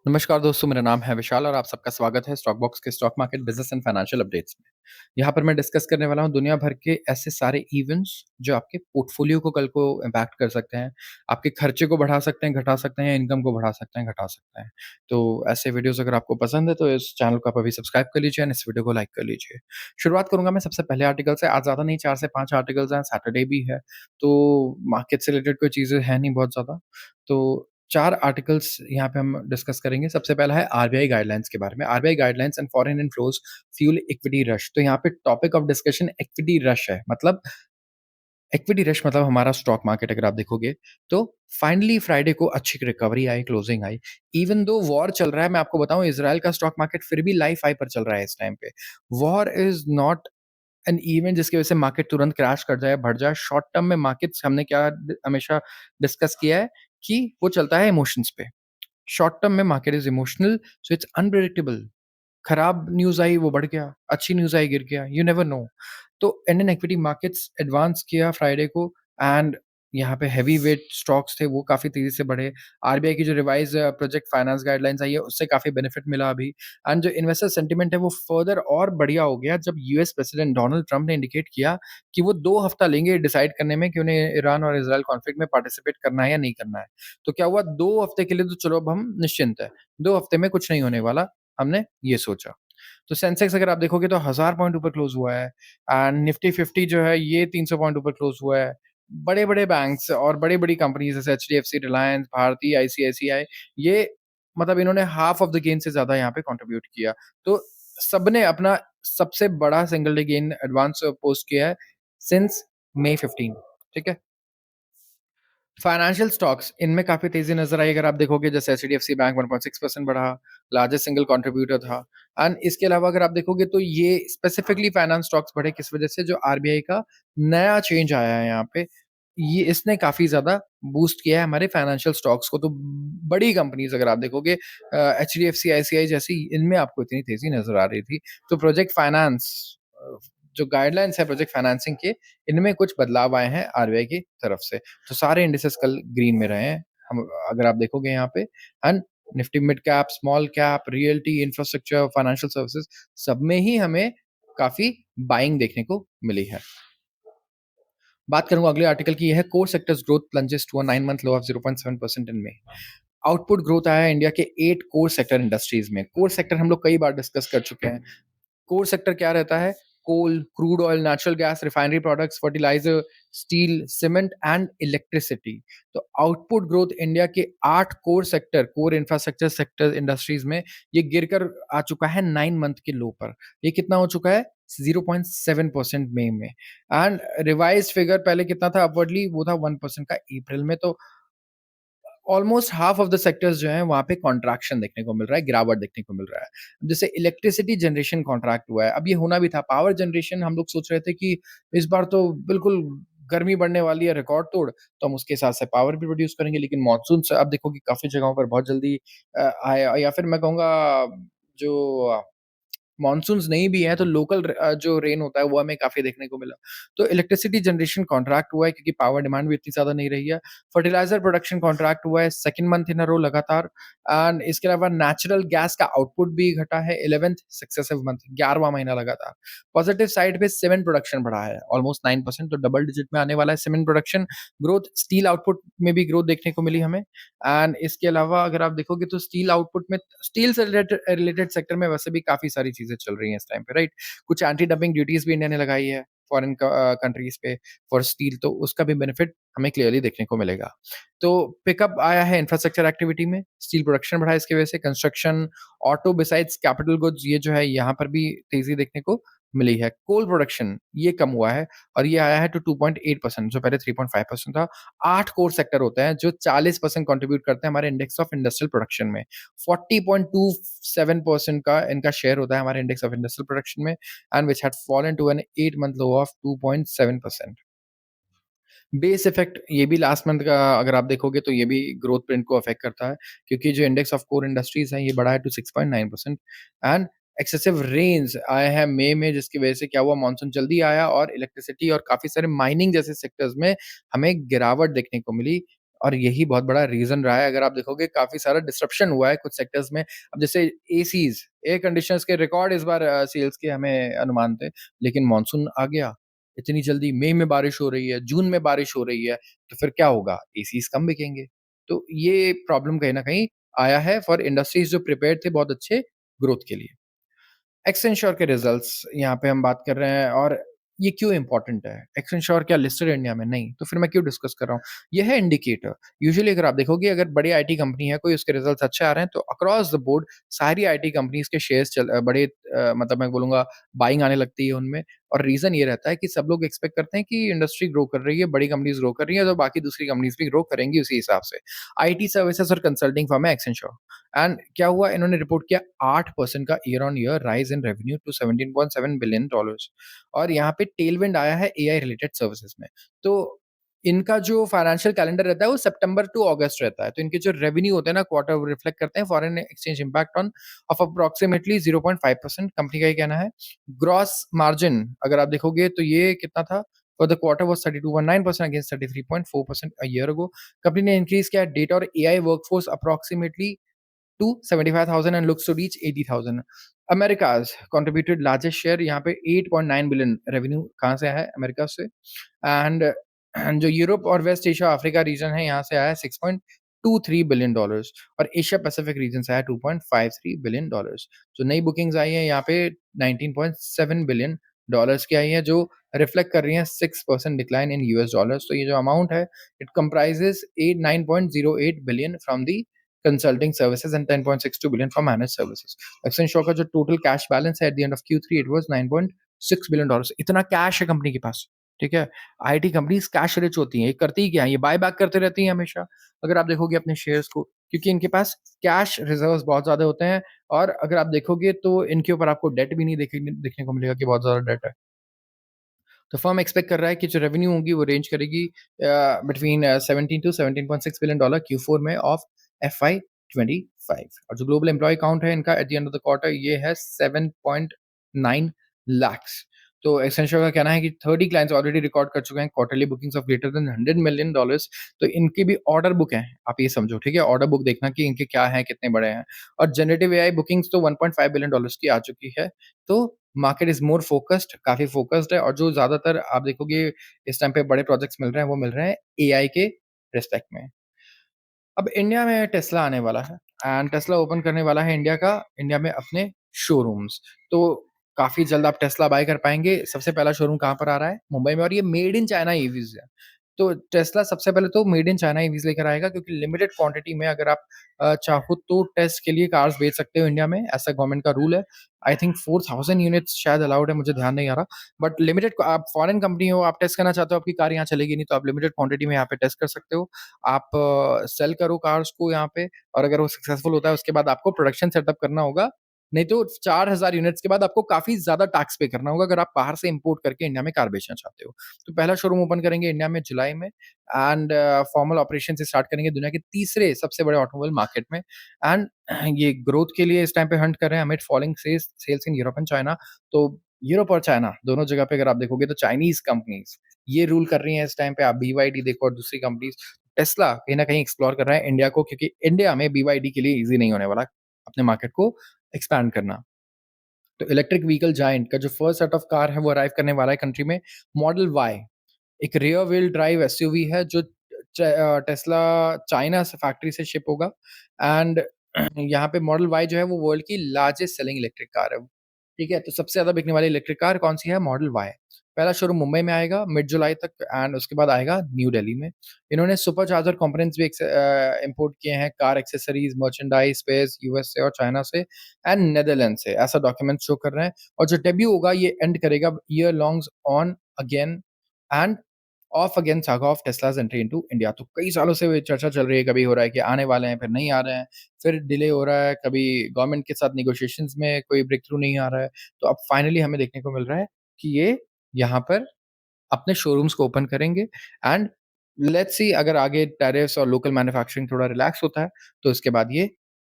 नमस्कार दोस्तों, मेरा नाम है विशाल और आप सबका स्वागत है स्टॉक बॉक्स के stock market business and financial updates में। यहाँ पर मैं डिस्कस करने वाला हूँ दुनिया भर के ऐसे सारे इवेंट्स जो आपके पोर्टफोलियो को कल को इम्पैक्ट कर सकते हैं, आपके खर्चे को बढ़ा सकते हैं, घटा सकते हैं, इनकम को बढ़ा सकते हैं, घटा सकते हैं। तो ऐसे वीडियोज़ अगर आपको पसंद है तो इस चैनल को आप अभी सब्सक्राइब कर लीजिए एंड इस वीडियो को लाइक कर लीजिए। शुरुआत करूँगा मैं सबसे पहले आर्टिकल से, आज ज़्यादा नहीं 4 से 5 आर्टिकल्स हैं, सैटरडे भी है, तो मार्केट से रिलेटेड कोई चीज़ें हैं नहीं बहुत ज़्यादा। तो 4 आर्टिकल्स यहाँ पे हम डिस्कस करेंगे। सबसे पहला है आरबीआई गाइडलाइंस के बारे में। RBI guidelines and foreign inflows fuel equity rush. तो यहाँ पे topic of discussion equity rush है। मतलब इक्विटी रश मतलब हमारा स्टॉक मार्केट अगर आप देखोगे, तो फाइनली फ्राइडे को अच्छी रिकवरी आई, क्लोजिंग आई। इवन दो वॉर चल रहा है, मैं आपको बताऊँ इज़राइल का स्टॉक मार्केट फिर भी लाइफ हाई पर चल रहा है इस टाइम पे। War is not an event जिसकी वजह से मार्केट तुरंत क्रैश कर जाए, बढ़ जाए। शॉर्ट टर्म में मार्केट्स हमने क्या हमेशा डिस्कस किया है कि वो चलता है इमोशंस पे। शॉर्ट टर्म में market is emotional, so it's unpredictable. खराब न्यूज़ आई वो बढ़ गया, अच्छी न्यूज़ आई गिर गया, यू नेवर नो। तो इंडियन इक्विटी मार्केट्स एडवांस किया फ्राइडे को एंड यहाँ पे हेवी वेट स्टॉक्स थे वो काफ़ी तेज़ी से बढ़े। आरबीआई की जो रिवाइज़ प्रोजेक्ट फाइनेंस गाइडलाइंस आई है उससे काफ़ी बेनिफिट मिला अभी एंड जो इन्वेस्टर सेंटिमेंट है वो फर्दर और बढ़िया हो गया जब यूएस प्रेसिडेंट डोनाल्ड ट्रंप ने इंडिकेट किया कि वो 2 हफ्ता लेंगे डिसाइड करने में कि उन्हें ईरान और इज़राइल कॉन्फ्लिक्ट में पार्टिसिपेट करना है या नहीं करना है। तो क्या हुआ 2 हफ्ते के लिए तो चलो अब हम निश्चिंत हैं, 2 हफ्ते में कुछ नहीं होने वाला, हमने ये सोचा। तो सेंसेक्स अगर आप देखोगे तो 1000 पॉइंट ऊपर क्लोज़ हुआ है एंड निफ्टी 50 जो है ये 300 पॉइंट ऊपर क्लोज़ हुआ है। बड़े-बड़े बैंक्स और बड़ी-बड़ी कंपनीज़ जैसे एचडीएफसी, रिलायंस, भारती, आईसीआईसीआई ये मतलब इन्होंने हाल्फ ऑफ द गेन से ज़्यादा यहाँ पे कंट्रीब्यूट किया। तो सबने अपना सबसे बड़ा single day gain advance post किया है सिंस मई 15 ठीक है? फाइनेंशियल स्टॉक्स इनमें काफ़ी तेज़ी नज़र आई अगर आप देखोगे जैसे एचडीएफसी बैंक 1.6% बढ़ा, लार्जेस्ट सिंगल कंट्रीब्यूटर था एंड इसके अलावा अगर आप देखोगे तो ये स्पेसिफिकली फाइनेंस स्टॉक्स बढ़े किस वजह से जो आरबीआई का नया चेंज आया है यहाँ पे, ये इसने काफ़ी ज़्यादा बूस्ट किया है हमारे फाइनेंशियल स्टॉक्स को। तो बड़ी कंपनीज़ अगर आप देखोगे एचडीएफसी, आईसीआई जैसी इनमें आपको इतनी तेज़ी नज़र आ रही थी। तो प्रोजेक्ट फाइनेंस जो गाइडलाइंस है प्रोजेक्ट फाइनेंसिंग के इनमें कुछ बदलाव आए हैं आरबीआई की तरफ से। तो सारे इंडिसेस कल ग्रीन में रहे हैं। हम अगर आप देखोगे यहाँ पे and Nifty mid cap, small cap, realty, infrastructure, financial services सब में ही हमें काफ़ी बाइंग देखने को मिली है। बात करूँगा अगले आर्टिकल की, ये है core sectors growth plunges to a 9 month low of 0.7% in May. Output growth आया है इंडिया के 8 कोर सेक्टर इंडस्ट्रीज में। कोर सेक्टर हम लोग कई बार डिस्कस कर चुके हैं। कोर सेक्टर क्या रहता है? Coal, crude oil, natural gas, refinery products, fertilizer, steel, cement and electricity. तो आउटपुट ग्रोथ इंडिया के 8 core sector, core infrastructure sector industries में ये गिरकर आ चुका है 9 मंथ के लो पर। ये कितना हो चुका है? 0.7% मई में एंड रिवाइज़्ड फिगर पहले कितना था अपवर्डली वो था 1% का अप्रैल में। तो almost half of the sectors जो हैं वहाँ पे कॉन्ट्रैक्शन देखने को मिल रहा है, गिरावट देखने को मिल रहा है। जैसे इलेक्ट्रिसिटी जनरेशन कॉन्ट्रैक्ट हुआ है, अब ये होना भी था। पावर जनरेशन हम लोग सोच रहे थे कि इस बार तो बिल्कुल गर्मी बढ़ने वाली है रिकॉर्ड तोड़, तो हम उसके हिसाब से पावर भी प्रोड्यूस करेंगे। लेकिन मानसून से आप देखो कि काफ़ी जगहों पर बहुत जल्दी आया या फिर मैं कहूँगा जो मानसून्स नहीं भी हैं, तो लोकल जो रेन होता है, वो हमें काफ़ी देखने को मिला। तो इलेक्ट्रिसिटी जनरेशन कॉन्ट्रैक्ट हुआ है क्योंकि पावर डिमांड भी इतनी ज़्यादा नहीं रही है। फर्टिलाइज़र प्रोडक्शन कॉन्ट्रैक्ट हुआ है सेकंड मंथ इन अ रो लगातार एंड इसके अलावा नेचुरल गैस का आउटपुट भी घटा है 11th सक्सेसिव मंथ 11वाँ महीना लगातार। पॉजिटिव साइड पे सीमेंट प्रोडक्शन बढ़ा है ऑलमोस्ट 9% तो डबल डिजिट में आने वाला है cement production. Growth steel output में भी ग्रोथ देखने को मिली हमें एंड इसके अलावा अगर आप देखोगे तो स्टील आउटपुट में स्टील से रिलेटेड रिलेटेड सेक्टर में वैसे भी काफ़ी सारी चीज़ें चल रही हैं इस टाइम पे राइट? कुछ एंटी डंपिंग ड्यूटीज़ भी इंडिया ने लगाई है फॉरेन कंट्रीज़ पे फॉर स्टील तो उसका भी बेनिफिट हमें क्लियरली देखने को मिलेगा। तो पिकअप आया है इंफ्रास्ट्रक्चर एक्टिविटी में, स्टील प्रोडक्शन बढ़ा है इसकी वजह से, construction, auto besides capital goods ये जो है यहाँ पर भी तेज़ी देखने को मिली है। कोल प्रोडक्शन ये कम हुआ है और ये आया है टू 2.8% जो पहले 3.5% था। 8 कोर सेक्टर होते हैं जो 40% कंट्रीब्यूट करते हैं हमारे इंडेक्स ऑफ इंडस्ट्रियल प्रोडक्शन में। 40.27% का इनका शेयर होता है हमारे इंडेक्स ऑफ इंडस्ट्रियल प्रोडक्शन में and which had fallen to an 8 month low of 2.7%। Base effect ये भी लास्ट मंथ का अगर आप देखोगे तो ये भी ग्रोथ प्रिंट को अफेक्ट करता है क्योंकि जो इंडेक्स ऑफ कोर इंडस्ट्रीज है ये बढ़ा है टू 6.9% एंड एक्सेसिव रेन्स आए हैं मई में जिसकी वजह से क्या हुआ मानसून जल्दी आया और इलेक्ट्रिसिटी और काफ़ी सारे माइनिंग जैसे सेक्टर्स में हमें गिरावट देखने को मिली और यही बहुत बड़ा रीज़न रहा है। अगर आप देखोगे काफ़ी सारा डिसरप्शन हुआ है कुछ सेक्टर्स में। अब जैसे एसीज़, एयर कंडीशनर्स के रिकॉर्ड इस बार सेल्स के हमें अनुमान थे, लेकिन मानसून आ गया। इतनी जल्दी मई में बारिश हो रही है, जून में बारिश हो रही है, तो फिर क्या होगा? एसीज़ कम बिकेंगे। तो ये प्रॉब्लम कहीं न कहीं आया है फॉर इंडस्ट्रीज़ जो प्रिपेयर्ड थे बहुत अच्छे ग्रोथ के लिए। एक्सेंचर के रिज़ल्ट्स यहाँ पे हम बात कर रहे हैं और ये क्यों इम्पोर्टेंट है? एक्सेंचर क्या लिस्टेड है इंडिया में? नहीं, तो फिर मैं क्यों डिस्कस कर रहा हूँ? ये है इंडिकेटर। यूजुअली अगर आप देखोगे अगर बड़ी आईटी कंपनी है, कोई उसके रिज़ल्ट्स अच्छे आ रहे हैं तो अक्रॉस द बोर्ड सारी आईटी कंपनीज़ के शेयर्स बड़े मतलब मैं बोलूँगा बाइंग आने लगती है उनमें और रीज़न ये रहता है कि सब लोग एक्सपेक्ट करते हैं कि इंडस्ट्री ग्रो कर रही है, बड़ी कंपनीज़ ग्रो कर रही हैं, तो बाकी दूसरी कंपनीज़ भी ग्रो करेंगी उसी हिसाब से। आईटी सर्विसेज़ और कंसल्टिंग फर्म है एक्सेंचर। एंड क्या हुआ इन्होंने रिपोर्ट किया 8% का year on year rise in revenue to 17.7 billion dollars और यहाँ पे टेलविंड आया है एआई रिलेटेड सर्विसेज में। तो इनका जो फाइनेंशियल कैलेंडर रहता है वो सितंबर टू अगस्त रहता है। तो इनके जो रेवेन्यू होते हैं ना क्वार्टर वो रिफ्लेक्ट करते हैं foreign exchange impact on off approximately 0.5%। Company का ये कहना है। ग्रॉस मार्जिन अगर आप देखोगे तो ये कितना था for the quarter was 32.9% against 33.4% a year ago. Company ने इंक्रीज किया डेटा और AI workforce approximately to 75,000 and looks to reach 80,000. Americas contributed largest share यहाँ पे 8.9 बिलियन रेवेन्यू कहाँ से आया है अमेरिका से एंड जो यूरोप और वेस्ट एशिया अफ्रीका रीजन है यहाँ से आया है 6.23 बिलियन डॉलर्स और एशिया पैसिफिक रीजन से आया 2.53 बिलियन डॉलर्स। जो नई बुकिंग्स आई हैं यहाँ पे 19.7 बिलियन डॉलर्स की आई हैं जो रिफ्लेक्ट कर रही हैं 6% डिक्लाइन इन यूएस डॉलर्स। तो ये जो अमाउंट है it comprises 9.08 billion from the consulting services and 10.62 billion for managed services. Accenture का जो टोटल कैश बैलेंस है at the end of Q3 it was 9.6 billion dollars. इतना कैश है company के पास, ठीक है? आईटी कंपनीज़ कैश रिच होती हैं, ये करती ही क्या है? ये बाय बैक करते रहती हैं हमेशा। अगर आप देखोगे अपने शेयर्स को क्योंकि इनके पास कैश रिजर्व्स बहुत ज़्यादा होते हैं और अगर आप देखोगे तो इनके ऊपर आपको डेट भी नहीं देखने को मिलेगा कि बहुत ज़्यादा डेट है। तो फर्म एक्सपेक्ट कर रहा है कि जो रेवेन्यू होगी वो रेंज करेगी between 17 to 17.6 billion dollar Q4 में ऑफ FY 25 और जो ग्लोबल एम्प्लॉय काउंट है इनका at the end of the quarter ये है 7.9 लाख्स। तो एसेंशियल का कहना है कि 30 क्लाइंट्स ऑलरेडी रिकॉर्ड कर चुके हैं quarterly bookings of greater than 100 million dollars. तो इनकी भी ऑर्डर बुक है, आप ये समझो, ठीक है? ऑर्डर बुक देखना कि इनके क्या हैं, कितने बड़े हैं और जनरेटिव एआई बुकिंग्स तो 1.5 बिलियन डॉलर्स की आ चुकी है। तो मार्केट इज़ मोर फोकस्ड, काफ़ी फोकस्ड है और जो ज़्यादातर आप देखोगे इस टाइम पे बड़े प्रोजेक्ट्स मिल रहे हैं, वो मिल रहे हैं एआई के रिस्पेक्ट में। अब इंडिया में टेस्ला आने वाला है एंड टेस्ला ओपन करने वाला है इंडिया में अपने शोरूम्स। तो काफ़ी जल्द आप टेस्ला बाय कर पाएँगे। सबसे पहला शोरूम कहाँ पर आ रहा है? मुंबई में और ये मेड इन चाइना ईवीज़ है। तो टेस्ला सबसे पहले तो मेड इन चाइना ईवीज़ लेकर आएगा क्योंकि लिमिटेड क्वांटिटी में अगर आप चाहो तो टेस्ट के लिए कार्स बेच सकते हो इंडिया में, ऐसा गवर्नमेंट का रूल है। आई थिंक 4000 यूनिट्स शायद अलाउड है, मुझे ध्यान नहीं आ रहा। बट लिमिटेड आप फॉरेन कंपनी हो, आप टेस्ट करना चाहते हो, आपकी कार यहाँ चलेगी नहीं, तो आप लिमिटेड क्वांटिटी में यहाँ पे टेस्ट कर सकते हो। आप सेल करो कार्स को यहाँ पे और अगर वो सक्सेसफुल होता है उसके बाद आपको प्रोडक्शन सेटअप करना होगा। नहीं तो 4000 यूनिट्स के बाद आपको काफ़ी ज़्यादा टैक्स पे करना होगा अगर आप बाहर से इम्पोर्ट करके इंडिया में कार बेचना चाहते हो। तो पहला शोरूम ओपन करेंगे इंडिया में जुलाई में एंड फॉर्मल ऑपरेशंस स्टार्ट करेंगे दुनिया के तीसरे सबसे बड़े ऑटोमोबाइल मार्केट में एंड ये ग्रोथ के लिए इस टाइम पे हंट कर रहे हैं amid falling sales in Europe and China. तो यूरोप और चाइना दोनों जगह पे अगर आप देखोगे तो चाइनीज़ कंपनीज़ ये रूल कर रही हैं इस टाइम पे। आप बीवाईडी देखो और दूसरी कंपनीज़ टेस्ला कहीं न कहीं एक्सप्लोर कर रहा है इंडिया को क्योंकि इंडिया में बीवाईडी के लिए ईज़ी नहीं होने वाला अपने मार्केट को एक्सपैंड करना। तो इलेक्ट्रिक व्हीकल जायंट का जो फर्स्ट सेट ऑफ कार है वो अराइव करने वाला है कंट्री में। मॉडल वाई एक रियर व्हील ड्राइव एसयूवी है जो टेस्ला चाइना से फैक्ट्री से शिप होगा एंड यहाँ पे मॉडल वाई जो है वो वर्ल्ड की लार्जेस्ट सेलिंग इलेक्ट्रिक कार है। ठीक है? तो सबसे ज़्यादा बिकने वाली इलेक्ट्रिक कार कौन-सी है? Model Y. पहला शोरूम मुंबई में आएगा मिड जुलाई तक एंड उसके बाद आएगा न्यू दिल्ली में। इन्होंने सुपर चार्जर कंपोनेंट्स भी इम्पोर्ट किए हैं, car accessories, merchandise, spares US से और चाइना से एंड नीदरलैंड से, ऐसा डॉक्यूमेंट्स शो कर रहे हैं और जो डेब्यू होगा ये एंड करेगा year longs on again and off again saga of Tesla's entry into India. तो कई सालों से ये चर्चा चल रही है, कभी हो रहा है कि आने वाले हैं, फिर नहीं आ रहे हैं, फिर डिले हो रहा है, कभी गवर्नमेंट के साथ नेगोशिएशंस में कोई ब्रेक थ्रू नहीं आ रहा है। तो अब फाइनली हमें देखने को मिल रहा है कि ये यहाँ पर अपने शोरूम्स को ओपन करेंगे एंड लेट्स सी अगर आगे टैरिफ्स और लोकल मैन्युफैक्चरिंग थोड़ा रिलैक्स होता है, तो इसके बाद ये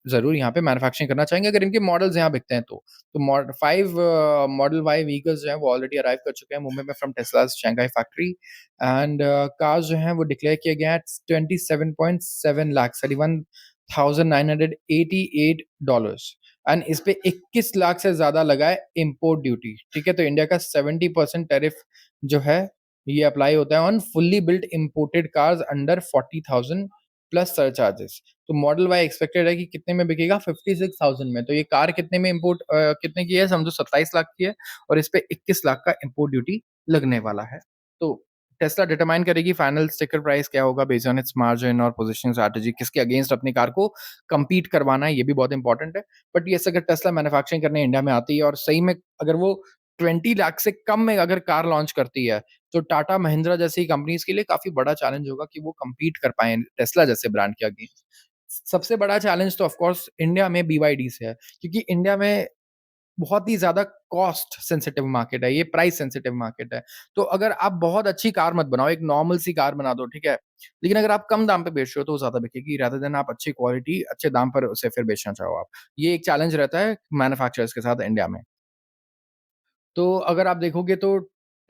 ज़रूर यहाँ पे मैन्युफैक्चरिंग करना चाहेंगे अगर इनके मॉडल्स यहाँ बिकते हैं तो। तो मॉडल वाई व्हीकल्स जो हैं वो ऑलरेडी अराइव कर चुके हैं मुंबई में from Tesla's Shanghai factory and cars जो हैं वो डिक्लेयर किए गए हैं एट 27.7 लाख $31,988 एंड इस पे 21 लाख से ज़्यादा लगा है इम्पोर्ट ड्यूटी, ठीक है? तो इंडिया का 70% टैरिफ जो है ये अप्लाई होता है on fully built imported cars under 40,000 plus surcharges. तो मॉडल वाई एक्सपेक्टेड है कि कितने में बिकेगा 56,000 में। तो ये कार कितने में कितने की है समझो 27 लाख की है और इस पे 21 लाख का इम्पोर्ट ड्यूटी लगने वाला है। तो टेस्ला डिटरमाइन करेगी फाइनल स्टिकर प्राइस क्या होगा बेस्ड ऑन इट्स मार्जिन और पोजीशनिंग स्ट्रैटेजी किसके अगेंस्ट अपनी कार को कम्पीट करवाना है ये भी बहुत इंपॉर्टेंट है। बट येस अगर टेस्ला मैन्युफैक्चरिंग करने इंडिया में आती है और सही में अगर वो 20 लाख से कम में अगर कार लॉन्च करती है तो टाटा महिंद्रा जैसी कंपनीज के लिए काफ़ी बड़ा चैलेंज होगा कि वो कम्पीट कर पाएँ टेस्ला जैसे ब्रांड के अगेंस्ट। सबसे बड़ा चैलेंज तो ऑफ कोर्स इंडिया में बीवाईडी से है क्योंकि इंडिया में बहुत ही ज़्यादा कॉस्ट सेंसिटिव मार्केट है, ये प्राइस सेंसिटिव मार्केट है। तो अगर आप बहुत अच्छी कार मत बनाओ, एक नॉर्मल सी कार बना दो, ठीक है? लेकिन अगर आप कम दाम पे बेच रहे हो तो वो ज़्यादा बिकेगी रादर देन आप अच्छी क्वालिटी, अच्छे दाम पर उसे फिर बेचना चाहो आप। ये एक चैलेंज रहता है मैन्युफैक्चरर्स के साथ इंडिया में। तो अगर आप देखोगे तो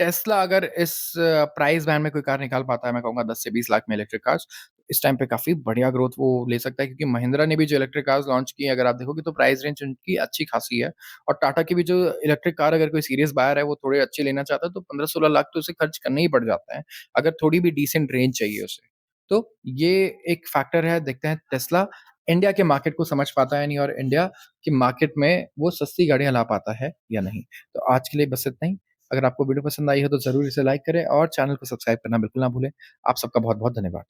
टेस्ला अगर इस प्राइस बैंड में कोई कार निकाल पाता है, मैं कहूँगा 10 से 20 लाख में इलेक्ट्रिक कार्स, इस टाइम पे काफ़ी बढ़िया ग्रोथ वो ले सकता है क्योंकि महिंद्रा ने भी जो इलेक्ट्रिक कार्स लॉन्च की हैं, अगर आप देखोगे तो प्राइस रेंज उनकी अच्छी खासी है और टाटा की भी जो इलेक्ट्रिक कार अगर कोई सीरियस बायर है, वो थोड़े अच्छे लेना चाहता है, तो 15-16 लाख तो उसे खर्च करने ही पड़ जाते हैं, अगर थोड़ी भी डिसेंट रेंज चाहिए उसे। तो ये एक फैक्टर है, देखते हैं टेस्ला इंडिया के मार्केट को समझ पाता है नहीं और इंडिया की मार्केट में वो सस्ती गाड़ियाँ ला पाता है या नहीं। तो आज के लिए बस इतना ही। अगर आपको वीडियो पसंद आई हो तो ज़रूर इसे लाइक करें और चैनल को सब्सक्राइब करना बिल्कुल ना भूलें। आप सबका बहुत-बहुत धन्यवाद।